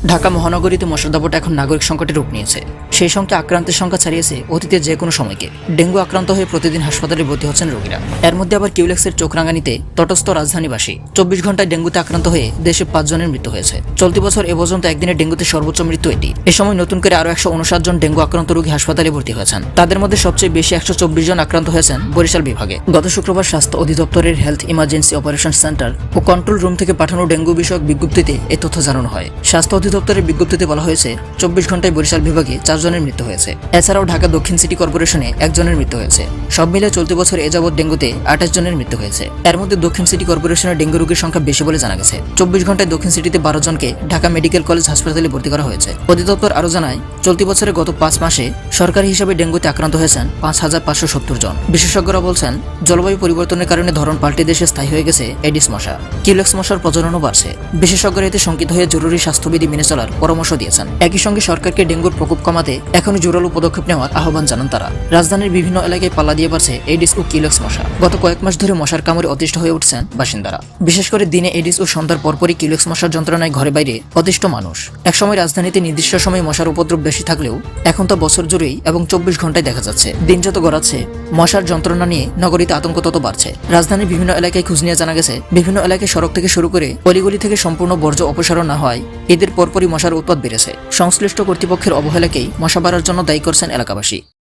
ঢাকা মহানগরীতে মশার দাপট এখন নাগরিক সংকটে রূপ নিয়েছে। সেই সঙ্গে আক্রান্তের সংখ্যা ছাড়িয়েছে অতীতের যে কোনো সময়কে। ডেঙ্গু আক্রান্ত হয়ে প্রতিদিন হাসপাতালে ভর্তি হচ্ছেন রোগীরা। এর মধ্যে আবার কিউলেক্সের চোখ রাঙানিতে তটস্থ রাজধানীবাসী 24 ঘন্টায় ডেঙ্গুতে আক্রান্ত হয়ে দেশে 5 জনের মৃত্যু হয়েছে। চলতি বছর এ পর্যন্ত একদিনে ডেঙ্গুতে সর্বোচ্চ মৃত্যু এটি। এ সময় নতুন করে আরও 159 জন ডেঙ্গু আক্রান্ত রোগী হাসপাতালে ভর্তি হয়েছেন। তাদের মধ্যে সবচেয়ে বেশি 124 জন আক্রান্ত হয়েছেন বরিশাল বিভাগে। গত শুক্রবার স্বাস্থ্য অধিদপ্তরের হেলথ ইমার্জেন্সি অপারেশন সেন্টার ও কন্ট্রোল রুম থেকে পাঠানো ডেঙ্গু বিষয়ক বিজ্ঞপ্তিতে এ তথ্য জানানো হয়। স্বাস্থ্য অধিদপ্তরের বিজ্ঞপ্তিতে বলা হয়েছে 24 ঘন্টায় বরিশাল বিভাগে 4 জনের মৃত্যু হয়েছে। এছাড়াও ঢাকা দক্ষিণ সিটি কর্পোরেশনে 1 জনের মৃত্যু হয়েছে। সব মিলে চলতি বছর এ যাবৎ ডেঙ্গুতে 28 জনের মৃত্যু হয়েছে। এর মধ্যে দক্ষিণ সিটি কর্পোরেশনের ডেঙ্গু রোগীর সংখ্যা বেশি বলে জানা গেছে। 24 ঘন্টায় দক্ষিণ সিটিতে 12 জনকে ঢাকা মেডিকেল কলেজ হাসপাতালে ভর্তি করা হয়েছে। অধিদপ্তর আরও জানায়, চলতি বছরে গত 5 মাসে সরকারি হিসাবে ডেঙ্গুতে আক্রান্ত হয়েছেন 5570 জন। বিশেষজ্ঞরা বলছেন, জলবায়ু পরিবর্তনের কারণে ধরন পাল্টে দেশে স্থায়ী হয়ে গেছে এডিস মশা। কিউলেক্স মশার প্রজননও বাড়ছে। বিশেষজ্ঞরা এতে শঙ্কিত হয়ে জরুরি স্বাস্থ্যবিধি মেনে চলার পরামর্শ দিয়েছেন। একই সঙ্গে সরকারকে ডেঙ্গুর প্রকোপ কমাতে এখনই জোরালো পদক্ষেপ নেওয়ার আহ্বান জানান তারা। রাজধানীর বিভিন্ন এলাকায় পাল্লা দিয়ে বাড়ছে এডিস ও কিউলেক্স মশা। গত কয়েক মাস ধরে মশার কামড়ে অতিষ্ঠ হয়ে উঠছেন বাসিন্দারা। বিশেষ করে দিনে এডিস ও সন্ধ্যার পরপরই কিউলেক্স মশার যন্ত্রণায় ঘরে বাইরে অতিষ্ঠ মানুষ। একসময় রাজধানীতে নির্দিষ্ট সময়ে মশার উপদ্রব বেশি থাকলেও এখন তা বছর জুড়েই এবং 24 ঘন্টায় দেখা যাচ্ছে। দিন যত গড়াচ্ছে মশার যন্ত্রণা নিয়ে নগরীতে আতঙ্ক তত বাড়ছে। রাজধানীর বিভিন্ন এলাকায় খোঁজ নিয়ে জানা গেছে, বিভিন্ন এলাকায় সড়ক থেকে শুরু করে অলিগলি থেকে সম্পূর্ণ বর্জ্য অপসারণ না হয় ঈদের পরপরই মশার উৎপাত বেড়েছে। সংশ্লিষ্ট কর্তৃপক্ষের অবহেলাকেই মশা বাড়ার জন্য দায়ী করছেন এলাকাবাসী।